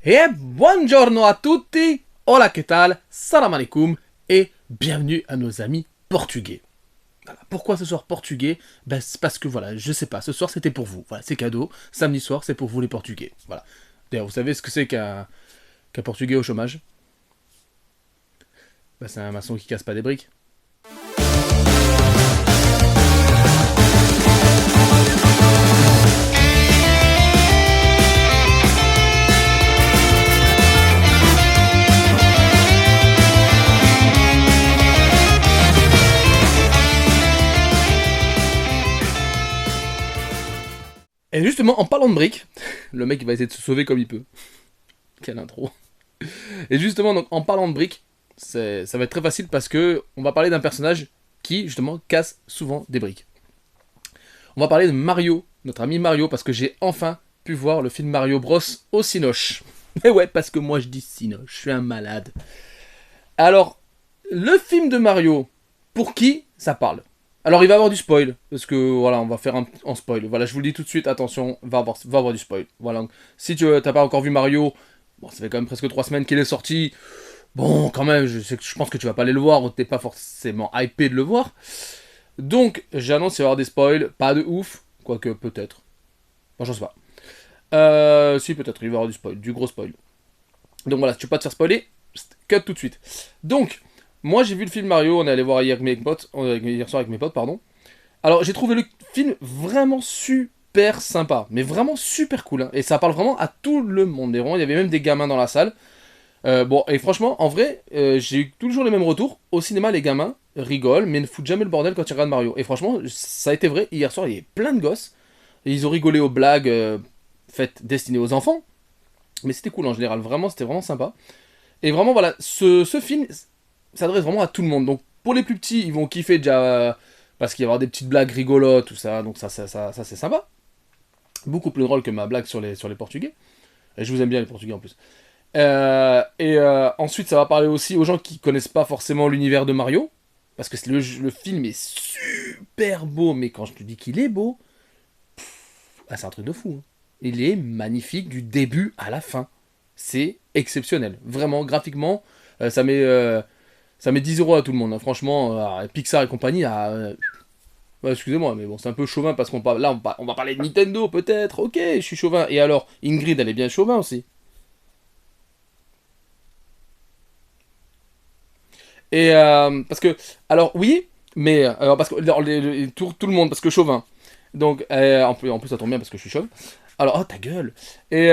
Et buongiorno a tutti, hola que tal, salam alaikum, et bienvenue à nos amis portugais. Voilà. Pourquoi ce soir portugais? Ben, c'est parce que voilà, je sais pas, ce soir c'était pour vous. Voilà, c'est cadeau, samedi soir c'est pour vous les portugais. Voilà. D'ailleurs, vous savez ce que c'est qu'un portugais au chômage? Ben, c'est un maçon qui casse pas des briques. Et justement, en parlant de briques, le mec va essayer de se sauver comme il peut. Quelle intro. Et justement, donc, en parlant de briques, ça va être très facile parce que on va parler d'un personnage qui, justement, casse souvent des briques. On va parler de Mario, notre ami Mario, parce que j'ai enfin pu voir le film Mario Bros au Cinoche. Mais ouais, parce que moi je dis Cinoche, je suis un malade. Alors, le film de Mario, pour qui ça parle? Alors il va y avoir du spoil, parce que voilà, on va faire un spoil. Voilà, je vous le dis tout de suite, attention, va avoir du spoil. Voilà, donc, si tu n'as pas encore vu Mario, bon, ça fait quand même presque 3 semaines qu'il est sorti. Bon, quand même, je pense que tu vas pas aller le voir, ou t'es pas forcément hypé de le voir. Donc, j'annonce qu'il va y avoir des spoils, pas de ouf, quoique peut-être. Bon, je sais pas. Si, peut-être, il va y avoir du spoil, du gros spoil. Donc voilà, si tu veux pas te faire spoiler, cut tout de suite. Donc, moi j'ai vu le film Mario, on est allé voir hier, hier soir avec mes potes, pardon. Alors j'ai trouvé le film vraiment super sympa, mais vraiment super cool. Hein. Et ça parle vraiment à tout le monde. Il y avait même des gamins dans la salle. Bon, et franchement, en vrai, j'ai eu toujours les mêmes retours. Au cinéma, les gamins rigolent, mais ne foutent jamais le bordel quand ils regardent Mario. Et franchement, ça a été vrai. Hier soir, il y avait plein de gosses. Et ils ont rigolé aux blagues faites destinées aux enfants. Mais c'était cool en général, vraiment, c'était vraiment sympa. Et vraiment, voilà, ce film s'adresse vraiment à tout le monde. Donc, pour les plus petits, ils vont kiffer déjà parce qu'il va y avoir des petites blagues rigolotes, tout ça. Donc, ça c'est sympa. Beaucoup plus drôle que ma blague sur les Portugais. Et je vous aime bien les Portugais en plus. Ensuite, ça va parler aussi aux gens qui connaissent pas forcément l'univers de Mario. Parce que le film est super beau. Mais quand je te dis qu'il est beau, c'est un truc de fou. Hein. Il est magnifique du début à la fin. C'est exceptionnel. Vraiment, graphiquement, ça met 10 euros à tout le monde. Hein. Franchement, Pixar et compagnie, excusez-moi, mais bon, c'est un peu chauvin parce qu'on parle. Là, on va parler de Nintendo, peut-être. Ok, je suis chauvin. Et alors, Ingrid, elle est bien chauvin aussi. Et parce que, alors oui, mais parce que tout le monde, parce que chauvin. Donc, en plus, ça tombe bien parce que je suis chauve. Alors, oh ta gueule. Et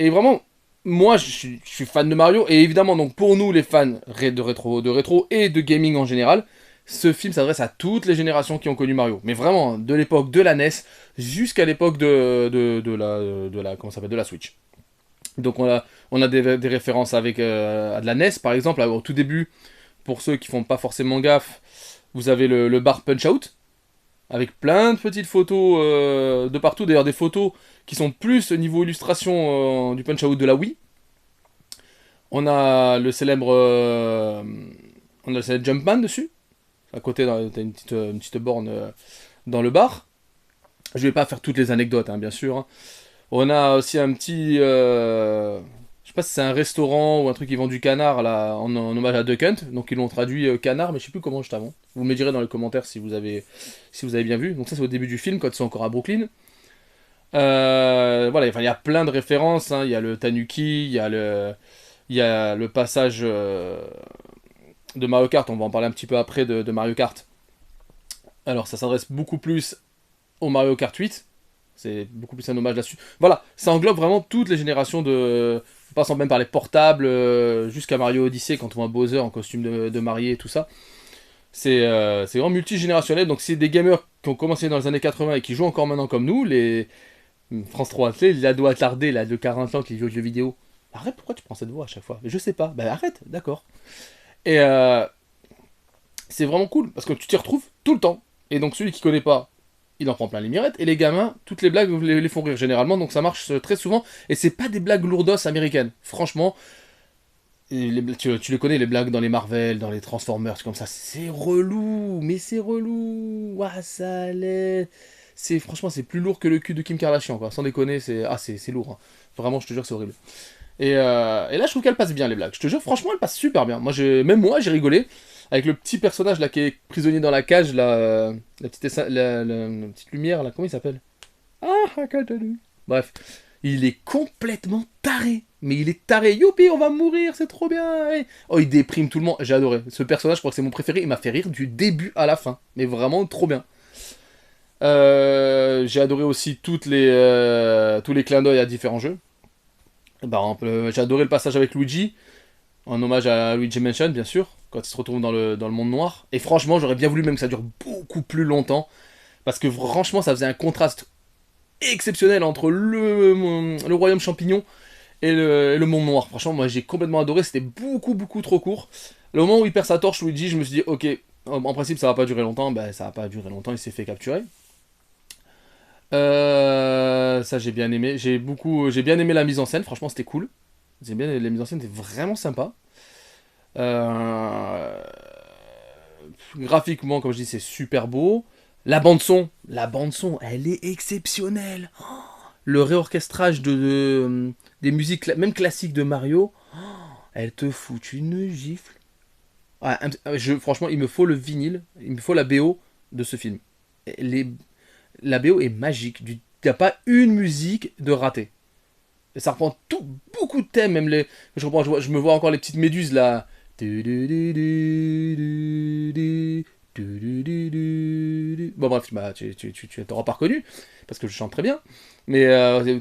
vraiment, moi, je suis fan de Mario et évidemment, donc pour nous, les fans de rétro et de gaming en général, ce film s'adresse à toutes les générations qui ont connu Mario. Mais vraiment, de l'époque de la NES jusqu'à l'époque comment ça s'appelle, de la Switch. Donc on a des références avec à de la NES par exemple, au tout début, pour ceux qui font pas forcément gaffe, vous avez le bar Punch Out, avec plein de petites photos de partout, d'ailleurs des photos qui sont plus au niveau illustration du Punch Out de la Wii. On a le célèbre, Jumpman dessus, à côté t'as une petite borne dans le bar. Je vais pas faire toutes les anecdotes, hein, bien sûr. Hein. On a aussi un petit. Je sais pas si c'est un restaurant ou un truc qui vend du canard là, en hommage à Duck Hunt. Donc ils l'ont traduit canard, mais je sais plus comment juste avant. Vous me direz dans les commentaires si vous avez bien vu. Donc ça c'est au début du film, quand ils sont encore à Brooklyn. Voilà, enfin, il y a plein de références. Hein. Il y a le Tanuki, il y a le passage de Mario Kart. On va en parler un petit peu après de Mario Kart. Alors ça s'adresse beaucoup plus au Mario Kart 8. C'est beaucoup plus un hommage là-dessus. Voilà, ça englobe vraiment toutes les générations passant même par les portables, jusqu'à Mario Odyssey, quand on voit Bowser en costume de marié et tout ça. C'est vraiment multigénérationnel, donc c'est des gamers qui ont commencé dans les années 80 et qui jouent encore maintenant comme nous, les France 3, tu sais, les ados attardés là, de 40 ans qui jouent aux jeux vidéo. Arrête, pourquoi tu prends cette voix à chaque fois? Je sais pas, bah arrête, d'accord. Et c'est vraiment cool, parce que tu t'y retrouves tout le temps. Et donc celui qui connaît pas, il en prend plein les mirettes, et les gamins, toutes les blagues les font rire généralement, donc ça marche très souvent, et c'est pas des blagues lourdos américaines. Franchement, tu les connais, les blagues dans les Marvel, dans les Transformers, comme ça, c'est relou, mais c'est relou, ouah, ça allait... Franchement, c'est plus lourd que le cul de Kim Kardashian, quoi. Sans déconner, c'est lourd. Hein. Vraiment, je te jure, c'est horrible. Et là, je trouve qu'elle passe bien les blagues. Je te jure, franchement, elle passe super bien. Même moi, j'ai rigolé avec le petit personnage là qui est prisonnier dans la cage, là, la petite lumière là, comment il s'appelle? Ah, Hakataru. Bref, il est complètement taré. Mais il est taré. Youpi, on va mourir, c'est trop bien. Oh, il déprime tout le monde. J'ai adoré. Ce personnage, je crois que c'est mon préféré. Il m'a fait rire du début à la fin. Mais vraiment trop bien. J'ai adoré aussi tous les clins d'œil à différents jeux. Par exemple, j'ai adoré le passage avec Luigi, en hommage à Luigi Mansion, bien sûr, quand il se retrouve dans le monde noir. Et franchement, j'aurais bien voulu même que ça dure beaucoup plus longtemps, parce que franchement, ça faisait un contraste exceptionnel entre le royaume champignon et le monde noir. Franchement, moi j'ai complètement adoré, c'était beaucoup trop court. Le moment où il perd sa torche, Luigi, je me suis dit, ok, en principe ça va pas durer longtemps, ben ça va pas durer longtemps, il s'est fait capturer. Ça j'ai bien aimé. J'ai bien aimé la mise en scène. Franchement, c'était cool. J'ai bien la mise en scène, était vraiment sympa. Euh, Graphiquement, comme je dis, c'est super beau. La bande son, elle est exceptionnelle. Le réorchestrage des musiques, même classiques de Mario, elle te fout une gifle. Ah, franchement, il me faut le vinyle, il me faut la BO de ce film. Les, la BO est magique. Il n'y a pas une musique de raté. Et ça reprend beaucoup de thèmes, même les. Je me vois encore les petites méduses là. Bon bref, bah, tu t'auras pas reconnu, parce que je chante très bien. Mais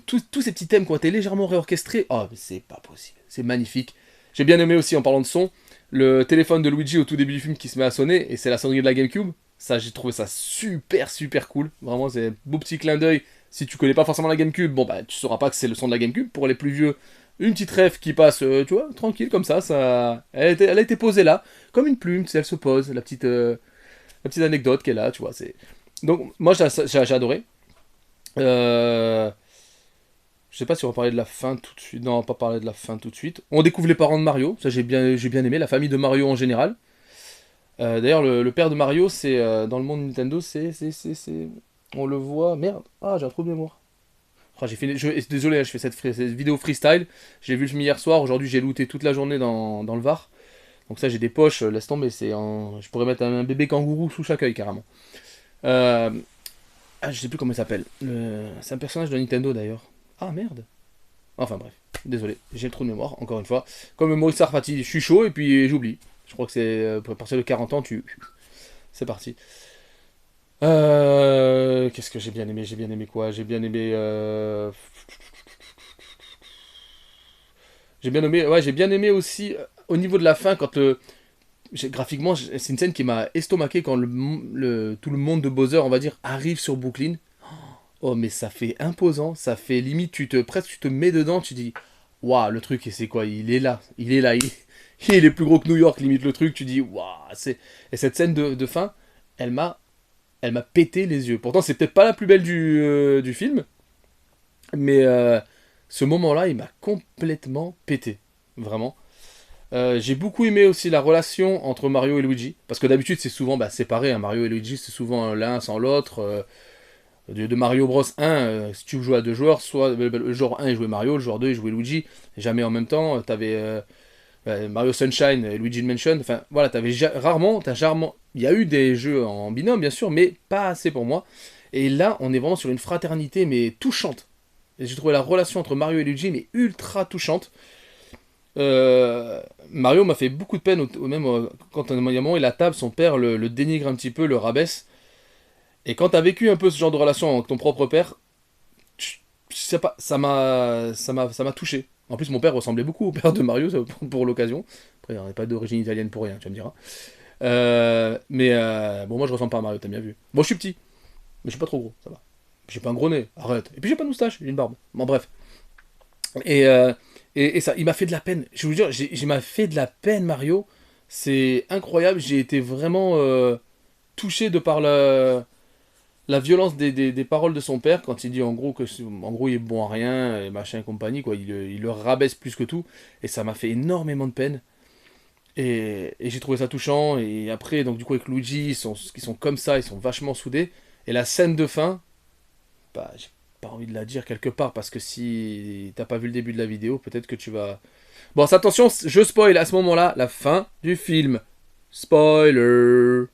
tous ces petits thèmes qui ont été légèrement réorchestrés, oh mais c'est pas possible, c'est magnifique. J'ai bien aimé aussi, en parlant de son, le téléphone de Luigi au tout début du film qui se met à sonner, et c'est la sonnerie de la GameCube. Ça, j'ai trouvé ça super cool. Vraiment, c'est un beau petit clin d'œil. Si tu connais pas forcément la GameCube, bon bah tu sauras pas que c'est le son de la GameCube. Pour les plus vieux, une petite rêve qui passe, tu vois, tranquille comme ça. Elle a été posée là, comme une plume, tu sais, elle se pose, la petite anecdote qui est là, tu vois. Donc moi j'ai adoré. Euh, je sais pas si on va parler de la fin tout de suite. Non, on va pas parler de la fin tout de suite. On découvre les parents de Mario, ça j'ai bien aimé, la famille de Mario en général. D'ailleurs, le père de Mario, c'est dans le monde Nintendo, on le voit. Merde, ah, j'ai un trou de mémoire. Oh, désolé, je fais cette vidéo freestyle. J'ai vu le film hier soir. Aujourd'hui, j'ai looté toute la journée dans le Var. Donc ça, j'ai des poches. Laisse tomber. Je pourrais mettre un bébé kangourou sous chaque œil carrément. Euh, je sais plus comment il s'appelle. C'est un personnage de Nintendo d'ailleurs. Ah merde. Enfin bref. Désolé, j'ai le trou de mémoire. Encore une fois. Comme Maurice Sarfati, je suis chaud et puis j'oublie. Je crois que c'est pour partir de 40 ans, c'est parti. Qu'est-ce que j'ai bien aimé? J'ai bien aimé quoi? J'ai bien aimé aussi au niveau de la fin quand graphiquement c'est une scène qui m'a estomaqué quand tout le monde de Bowser on va dire arrive sur Brooklyn. Oh mais ça fait imposant, ça fait limite presque tu te mets dedans, tu dis waouh le truc et c'est quoi? Il est là, il est plus gros que New York limite le truc, tu dis waouh c'est et cette scène de fin elle m'a elle m'a pété les yeux. Pourtant, c'est peut-être pas la plus belle du film, mais ce moment-là, il m'a complètement pété. Vraiment. J'ai beaucoup aimé aussi la relation entre Mario et Luigi, parce que d'habitude, c'est souvent séparé. Hein. Mario et Luigi, c'est souvent l'un sans l'autre. De Mario Bros 1, si tu jouais à deux joueurs, soit le joueur 1 il jouait Mario, le joueur 2 il jouait Luigi, jamais en même temps. T'avais Mario Sunshine et Luigi Mansion. Enfin, voilà, rarement. Il y a eu des jeux en binôme, bien sûr, mais pas assez pour moi. Et là, on est vraiment sur une fraternité, mais touchante. Et j'ai trouvé la relation entre Mario et Luigi, mais ultra touchante. Mario m'a fait beaucoup de peine, même quand à un moment il est à table, son père le dénigre un petit peu, le rabaisse. Et quand t'as vécu un peu ce genre de relation avec ton propre père, je sais pas, ça m'a touché. En plus, mon père ressemblait beaucoup au père de Mario pour l'occasion. Après, il n'y pas d'origine italienne pour rien, tu vas me dire. Bon, moi je ressemble pas à Mario, t'as bien vu. Bon, je suis petit, mais je suis pas trop gros, ça va. J'ai pas un gros nez, arrête. Et puis j'ai pas de moustache, j'ai une barbe. Bon, bref. Et, euh, et ça, il m'a fait de la peine. Je vous jure, j'ai m'a fait de la peine, Mario. C'est incroyable, j'ai été vraiment touché de par la violence des paroles de son père quand il dit en gros en gros il est bon à rien et machin et compagnie quoi. Il le rabaisse plus que tout et ça m'a fait énormément de peine. Et j'ai trouvé ça touchant. Et après, donc du coup, avec Luigi, ils sont comme ça, ils sont vachement soudés. Et la scène de fin, bah, pas envie de la dire quelque part, parce que si t'as pas vu le début de la vidéo, peut-être que tu vas... Bon, attention, je spoil à ce moment-là la fin du film. Spoiler.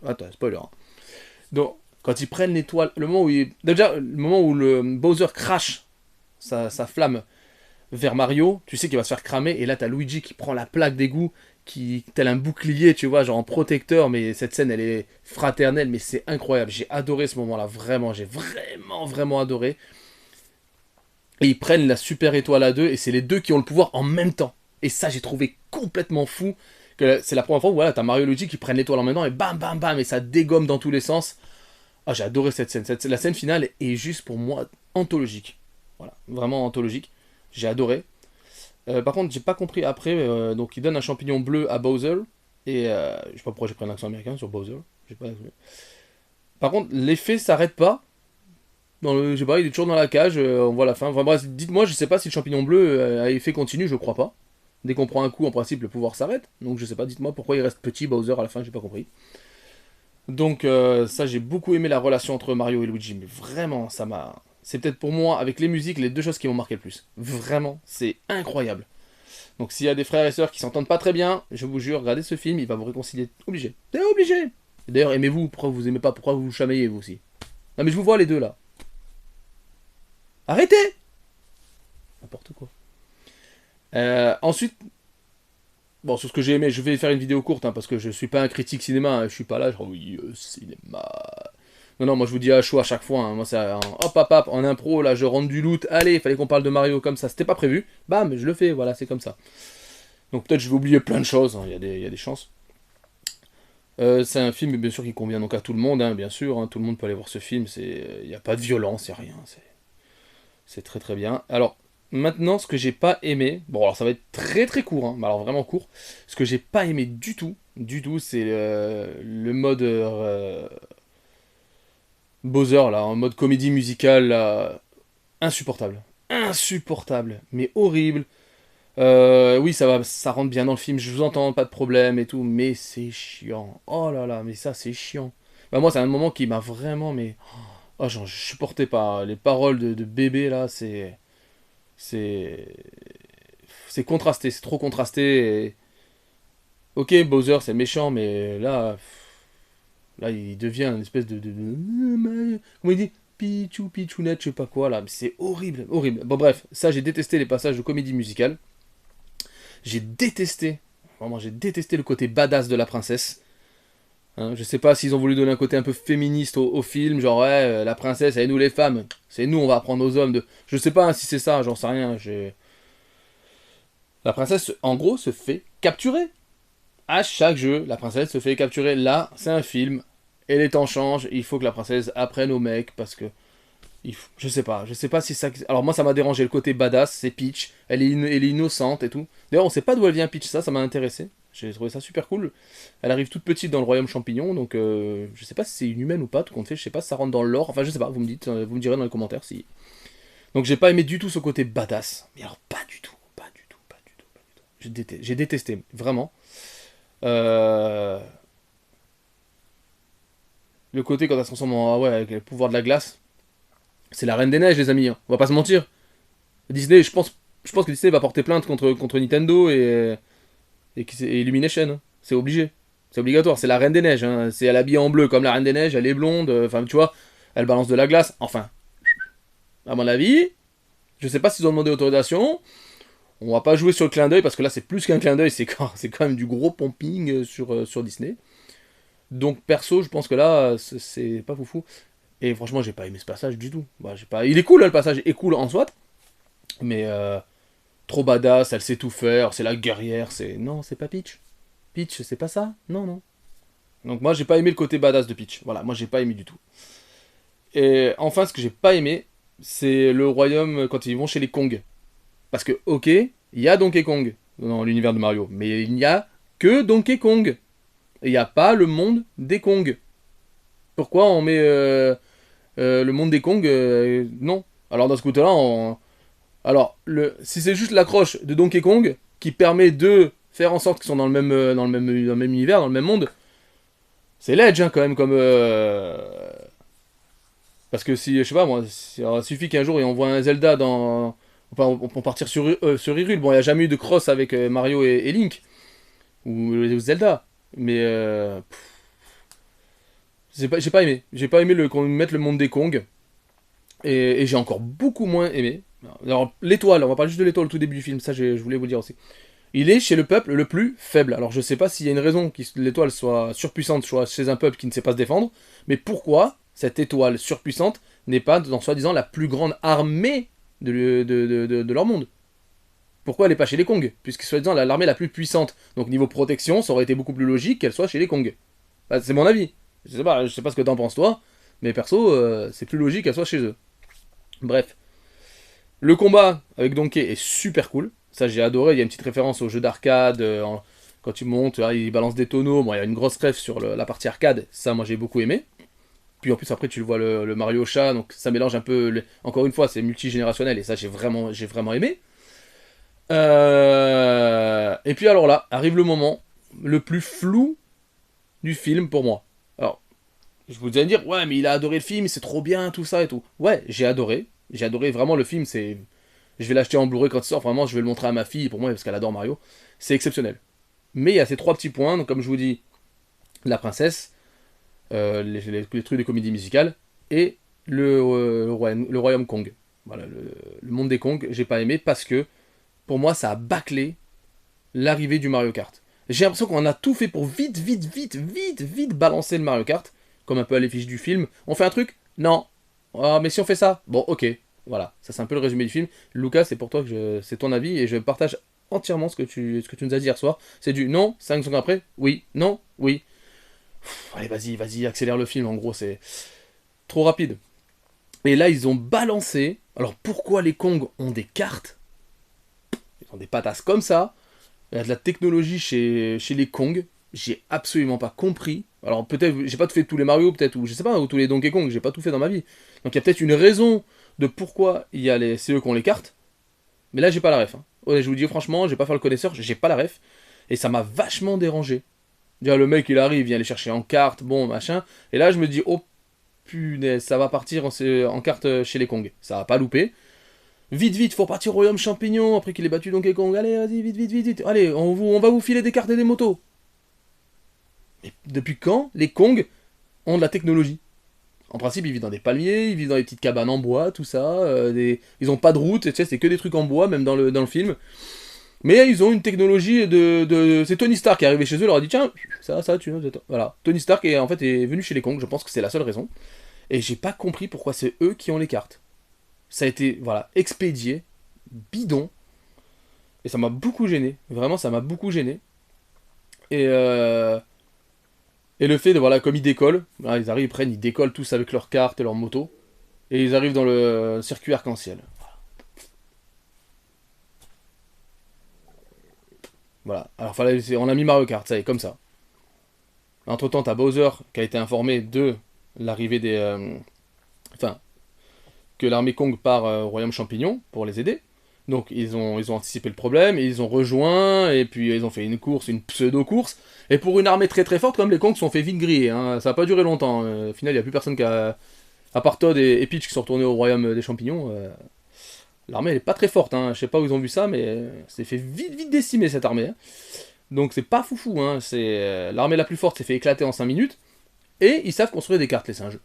Attends, spoiler. Hein. Donc, quand ils prennent l'étoile, le moment où déjà, le moment où le Bowser crache sa flamme vers Mario, tu sais qu'il va se faire cramer, et là t'as Luigi qui prend la plaque d'égout, qui tel un bouclier, tu vois, genre en protecteur, mais cette scène elle est fraternelle, mais c'est incroyable. J'ai adoré ce moment-là, vraiment, j'ai vraiment adoré. Et ils prennent la super étoile à deux, et c'est les deux qui ont le pouvoir en même temps. Et ça, j'ai trouvé complètement fou. Que c'est la première fois où voilà, t'as Mario et Luigi qui prennent l'étoile en même temps, et bam bam bam, et ça dégomme dans tous les sens. Ah, j'ai adoré cette scène. La scène finale est juste pour moi anthologique. Voilà, vraiment anthologique. J'ai adoré. Par contre, j'ai pas compris après. Donc, il donne un champignon bleu à Bowser. Et je sais pas pourquoi j'ai pris un accent américain sur Bowser. J'ai pas... Par contre, l'effet s'arrête pas. Je sais pas, il est toujours dans la cage. On voit la fin. Enfin bref, dites-moi, je sais pas si le champignon bleu a effet continu. Je crois pas. Dès qu'on prend un coup, en principe, le pouvoir s'arrête. Donc, je sais pas, dites-moi pourquoi il reste petit Bowser à la fin. J'ai pas compris. Donc, ça, j'ai beaucoup aimé la relation entre Mario et Luigi. Mais vraiment, ça m'a. C'est peut-être pour moi, avec les musiques, les deux choses qui m'ont marqué le plus. Vraiment, c'est incroyable. Donc s'il y a des frères et sœurs qui s'entendent pas très bien, je vous jure, regardez ce film, il va vous réconcilier. Obligé. C'est obligé. D'ailleurs, aimez-vous, pourquoi vous aimez pas, pourquoi vous vous chamaillez vous aussi. Non mais je vous vois les deux là. Arrêtez. N'importe quoi. Ensuite, bon, sur ce que j'ai aimé, je vais faire une vidéo courte, hein, parce que je suis pas un critique cinéma, hein, je suis pas là, genre oui, cinéma. Non, non, moi je vous dis à chaud à chaque fois, hein, moi c'est un hop hop hop, en impro, là je rentre du loot, allez, il fallait qu'on parle de Mario comme ça, c'était pas prévu, bam, je le fais, voilà, c'est comme ça. Donc peut-être je vais oublier plein de choses, hein, il y a des chances. C'est un film bien sûr qui convient donc à tout le monde, hein, bien sûr, hein, tout le monde peut aller voir ce film, il n'y a pas de violence, il n'y a rien, c'est très très bien. Alors maintenant ce que j'ai pas aimé, bon alors ça va être très très court, hein, mais alors vraiment court, ce que j'ai pas aimé du tout, c'est le mode Bowser là, en mode comédie musicale, là, insupportable. Insupportable, mais horrible. Oui, ça rentre bien dans le film, je vous entends, pas de problème et tout, mais c'est chiant. Oh là là, mais ça c'est chiant. Bah moi c'est un moment qui m'a vraiment, mais... Oh, genre, je supportais pas. Les paroles de bébé là, C'est... C'est contrasté, c'est trop contrasté. Ok, Bowser c'est méchant, mais là... Là il devient une espèce comment il dit Pichou, Pichounette, je sais pas quoi là. C'est horrible, horrible. Bon bref, ça j'ai détesté les passages de comédie musicale. J'ai détesté, vraiment j'ai détesté le côté badass de la princesse. Hein, je sais pas s'ils ont voulu donner un côté un peu féministe au film, genre ouais, la princesse, elle est nous les femmes, c'est nous, on va apprendre aux hommes de... Je sais pas hein, si c'est ça, j'en sais rien. La princesse, en gros, se fait capturer. À chaque jeu, la princesse se fait capturer. Là, c'est un film, et les temps changent, il faut que la princesse apprenne aux mecs, parce que... je sais pas si ça... Alors moi, ça m'a dérangé, le côté badass, c'est Peach, elle est innocente et tout. D'ailleurs, on sait pas d'où elle vient Peach, ça m'a intéressé. J'ai trouvé ça super cool. Elle arrive toute petite dans le royaume champignon, donc je sais pas si c'est une humaine ou pas, tout compte fait, je sais pas si ça rentre dans le lore, enfin je sais pas, vous me dites, vous me direz dans les commentaires si. Donc j'ai pas aimé du tout ce côté badass. Mais alors pas du tout, pas du tout, pas du tout, pas du tout. J'ai détesté, vraiment. Euh, Le côté quand elle se transforme en... Ah ouais, avec le pouvoir de la glace, c'est la Reine des Neiges les amis, hein. On va pas se mentir. Disney, je pense que Disney va porter plainte contre Nintendo et Illumination, hein. C'est obligé. C'est obligatoire, c'est la Reine des Neiges. Hein. C'est elle habillée en bleu comme la Reine des Neiges, elle est blonde, enfin tu vois, elle balance de la glace. Enfin, à mon avis, je sais pas s'ils ont demandé autorisation. On va pas jouer sur le clin d'œil parce que là c'est plus qu'un clin d'œil, c'est quand même du gros pumping sur Disney. Donc perso, je pense que là c'est pas foufou. Et franchement, j'ai pas aimé ce passage du tout. Bah, j'ai pas... Il est cool, hein, le passage est cool en soi, mais trop badass, elle sait tout faire, c'est la guerrière, c'est... Non, c'est pas Peach. Peach, c'est pas ça. Non, non. Donc moi j'ai pas aimé le côté badass de Peach. Voilà, moi j'ai pas aimé du tout. Et enfin ce que j'ai pas aimé, c'est le royaume quand ils vont chez les Kong. Parce que ok, il y a Donkey Kong dans l'univers de Mario, mais il n'y a que Donkey Kong. Et il n'y a pas le monde des Kong. Pourquoi on met le monde des Kong non. Alors dans ce côté-là, alors si c'est juste l'accroche de Donkey Kong qui permet de faire en sorte qu'ils sont dans le même univers, dans le même monde, C'est l'edge, hein, quand même, comme... Parce que si, je sais pas moi, il suffit qu'un jour on voit un Zelda dans... On peut partir sur Hyrule. Bon, il n'y a jamais eu de cross avec Mario et Link, ou Zelda. Mais j'ai pas aimé. J'ai pas aimé qu'on mette le monde des Kong. Et j'ai encore beaucoup moins aimé. Alors, l'étoile, on va parler juste de l'étoile au tout début du film, ça je voulais vous le dire aussi. Il est chez le peuple le plus faible. Alors je sais pas s'il y a une raison que l'étoile soit surpuissante soit chez un peuple qui ne sait pas se défendre, mais pourquoi cette étoile surpuissante n'est pas, dans soi-disant, la plus grande armée de leur monde? Pourquoi elle n'est pas chez les Kong? Puisque soi-disant l'armée la plus puissante. Donc niveau protection, ça aurait été beaucoup plus logique qu'elle soit chez les Kong. Bah, c'est mon avis. Je sais pas ce que t'en penses toi, mais perso, c'est plus logique qu'elle soit chez eux. Bref. Le combat avec Donkey est super cool. Ça, j'ai adoré. Il y a une petite référence au jeu d'arcade. Quand tu montes, là, il balance des tonneaux. Bon, il y a une grosse ref sur la partie arcade. Ça, moi, j'ai beaucoup aimé. Puis en plus, après, tu le vois le Mario chat. Donc, ça mélange un peu. Encore une fois, c'est multigénérationnel. Et ça, j'ai vraiment aimé. Et puis, alors là, arrive le moment le plus flou du film pour moi. Alors, je vous allez dire, ouais, mais il a adoré le film, c'est trop bien, tout ça et tout. Ouais, j'ai adoré. J'ai adoré vraiment le film, c'est... Je vais l'acheter en Blu-ray quand il sort, vraiment, je vais le montrer à ma fille, pour moi, parce qu'elle adore Mario. C'est exceptionnel. Mais il y a ces trois petits points, donc comme je vous dis, la princesse, les trucs de comédie musicale, et le royaume Kong. Voilà, le monde des Kong, j'ai pas aimé, parce que, pour moi, ça a bâclé l'arrivée du Mario Kart. J'ai l'impression qu'on a tout fait pour vite balancer le Mario Kart, comme un peu à l'effigie du film. On fait un truc? Non. Ah, mais si on fait ça? Bon, ok. Voilà, ça c'est un peu le résumé du film. Lucas, c'est pour toi que c'est ton avis et je partage entièrement ce que tu nous as dit hier soir. C'est du non, 5 secondes après, oui, non, oui. Allez, vas-y, accélère le film, en gros, c'est trop rapide. Et là, ils ont balancé. Alors pourquoi les Kong ont des cartes? Ils ont des patasses comme ça. Il y a de la technologie chez les Kong. J'ai absolument pas compris. Alors peut-être, j'ai pas tout fait tous les Mario, peut-être, ou je sais pas, ou tous les Donkey Kong, j'ai pas tout fait dans ma vie. Donc il y a peut-être une raison de pourquoi il y a c'est eux qui ont les cartes. Mais là, j'ai pas la ref. Hein. Ouais, je vous dis franchement, j'ai pas fait le connaisseur, j'ai pas la ref. Et ça m'a vachement dérangé. Déjà, le mec, il arrive, il vient les chercher en carte, bon, machin. Et là, je me dis, oh punaise, ça va partir en carte chez les Kong. Ça va pas louper. Vite, faut partir au royaume champignon après qu'il ait battu Donkey Kong. Allez, vas-y, vite. Allez, on va vous filer des cartes et des motos. Mais depuis quand les Kong ont de la technologie? En principe, ils vivent dans des palmiers, ils vivent dans des petites cabanes en bois, tout ça. Ils ont pas de route, tu sais, c'est que des trucs en bois, même dans le film. Mais ils ont une technologie C'est Tony Stark qui est arrivé chez eux, leur a dit tiens, ça, tu vois, voilà. Tony Stark en fait est venu chez les Kong, je pense que c'est la seule raison. Et j'ai pas compris pourquoi c'est eux qui ont les cartes. Ça a été, voilà, expédié, bidon. Et ça m'a beaucoup gêné. Vraiment, ça m'a beaucoup gêné. Et, euh, et le fait de, voilà, comme ils décollent, voilà, ils décollent tous avec leurs cartes et leurs motos. Et ils arrivent dans le circuit arc-en-ciel. Voilà. Alors, on a mis Mario Kart, ça y est, comme ça. Entre temps, t'as Bowser qui a été informé de l'arrivée des. Enfin, que l'armée Kong part au Royaume Champignon pour les aider. Donc ils ont anticipé le problème, et ils ont rejoint, et puis ils ont fait une course, une pseudo-course. Et pour une armée très très forte, comme les Kongs se sont fait vite griller, hein. Ça n'a pas duré longtemps. Au final, il n'y a plus personne qui a. À part Todd et Peach qui sont retournés au Royaume des Champignons, l'armée elle est pas très forte. Hein. Je sais pas où ils ont vu ça, mais c'est fait vite décimer cette armée. Hein. Donc c'est pas foufou. Hein. L'armée la plus forte s'est fait éclater en 5 minutes, et ils savent construire des cartes, les singes.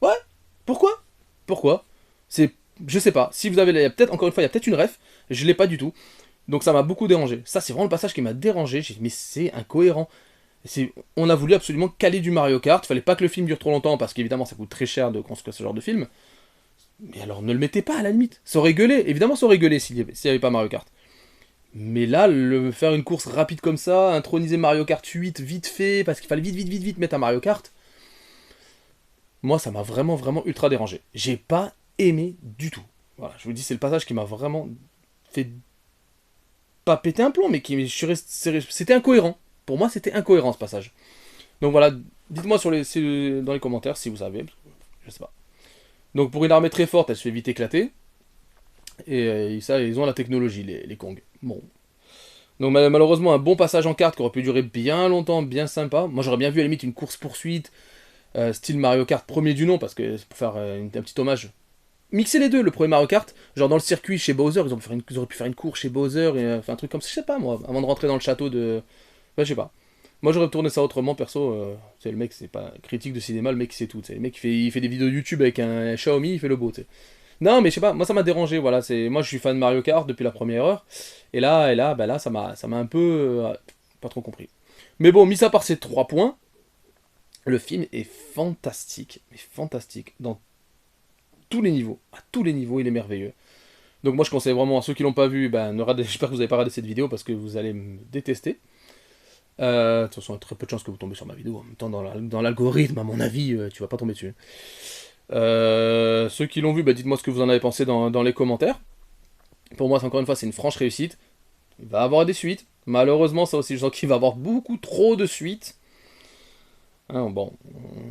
Ouais. Pourquoi? Pourquoi? C'est, je sais pas. Si vous avez, peut-être encore une fois, il y a peut-être une ref. Je l'ai pas du tout. Donc ça m'a beaucoup dérangé. Ça, c'est vraiment le passage qui m'a dérangé. J'ai dit, mais c'est incohérent. On a voulu absolument caler du Mario Kart. Fallait pas que le film dure trop longtemps parce qu'évidemment, ça coûte très cher de construire ce genre de film. Mais alors, ne le mettez pas à la limite. Ça aurait gueulé. Évidemment, ça aurait gueulé s'il y avait pas Mario Kart. Mais là, faire une course rapide comme ça, introniser Mario Kart 8 vite fait, parce qu'il fallait vite mettre un Mario Kart, moi, ça m'a vraiment ultra dérangé. J'ai pas aimé du tout. Voilà, je vous dis, c'est le passage qui m'a vraiment fait pas péter un plomb, mais c'était incohérent. Pour moi, c'était incohérent ce passage. Donc voilà, dites-moi dans les commentaires si vous savez, je sais pas. Donc pour une armée très forte, elle se fait vite éclater. Et ça, ils ont la technologie, les Kong. Bon. Donc malheureusement, un bon passage en carte qui aurait pu durer bien longtemps, bien sympa. Moi j'aurais bien vu à la limite une course-poursuite, style Mario Kart premier du nom, parce que c'est pour faire un petit hommage. Mixer les deux, le premier Mario Kart, genre dans le circuit chez Bowser, ils auraient pu faire une course chez Bowser, et enfin un truc comme ça, je sais pas moi, avant de rentrer dans le château de... Ouais, je sais pas. Moi j'aurais tourné ça autrement, perso, c'est le mec, c'est pas critique de cinéma, le mec il sait tout, le mec il fait des vidéos YouTube avec un Xiaomi, il fait le beau, tu sais. Non, mais je sais pas, moi ça m'a dérangé, voilà, moi je suis fan de Mario Kart depuis la première heure, bah là ça m'a un peu pas trop compris. Mais bon, mis ça par ces 3 points, le film est fantastique, mais fantastique dans tous les niveaux, à tous les niveaux, il est merveilleux. Donc moi je conseille vraiment à ceux qui l'ont pas vu, j'espère que vous n'avez pas regardé cette vidéo parce que vous allez me détester. De toute façon, il y a très peu de chances que vous tombez sur ma vidéo. En même temps, dans l'algorithme, à mon avis, tu vas pas tomber dessus. Ceux qui l'ont vu, dites-moi ce que vous en avez pensé dans les commentaires. Pour moi, encore une fois, c'est une franche réussite. Il va avoir des suites. Malheureusement, ça aussi, je sens qu'il va avoir beaucoup trop de suites. Hein, bon,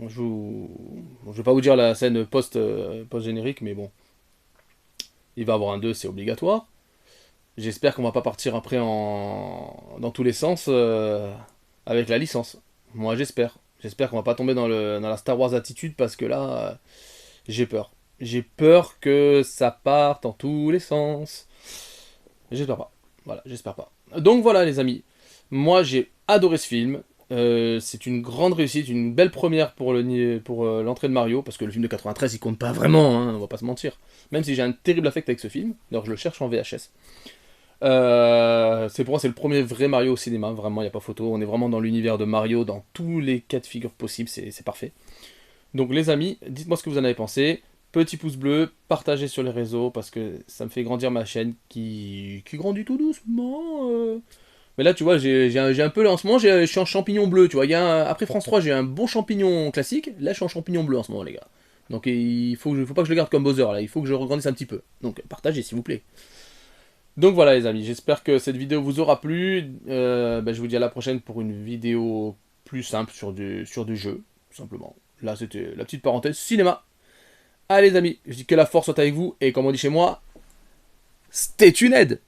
je vais pas vous dire la scène post-générique, mais bon, il va avoir un 2, c'est obligatoire. J'espère qu'on va pas partir après dans tous les sens avec la licence. Moi, j'espère. J'espère qu'on va pas tomber dans la Star Wars attitude parce que là, j'ai peur. J'ai peur que ça parte en tous les sens. J'espère pas. Voilà, j'espère pas. Donc voilà les amis, moi j'ai adoré ce film. C'est une grande réussite, une belle première pour l'entrée de Mario, parce que le film de 93 il compte pas vraiment, hein, on va pas se mentir. Même si j'ai un terrible affect avec ce film, d'ailleurs je le cherche en VHS. Pour moi c'est le premier vrai Mario au cinéma, vraiment il n'y a pas photo, on est vraiment dans l'univers de Mario, dans tous les cas de figure possibles, c'est parfait. Donc les amis, dites-moi ce que vous en avez pensé. Petit pouce bleu, partagez sur les réseaux parce que ça me fait grandir ma chaîne qui grandit tout doucement. Mais là, tu vois, j'ai un peu, en ce moment, je suis en champignon bleu, tu vois. Après France 3, j'ai un bon champignon classique. Là, je suis en champignon bleu en ce moment, les gars. Donc faut pas que je le garde comme Bowser, là. Il faut que je regrandisse un petit peu. Donc partagez, s'il vous plaît. Donc voilà, les amis. J'espère que cette vidéo vous aura plu. Je vous dis à la prochaine pour une vidéo plus simple sur du jeu, tout simplement. Là, c'était la petite parenthèse cinéma. Allez les amis, je dis que la force soit avec vous, et comme on dit chez moi, stay tuned!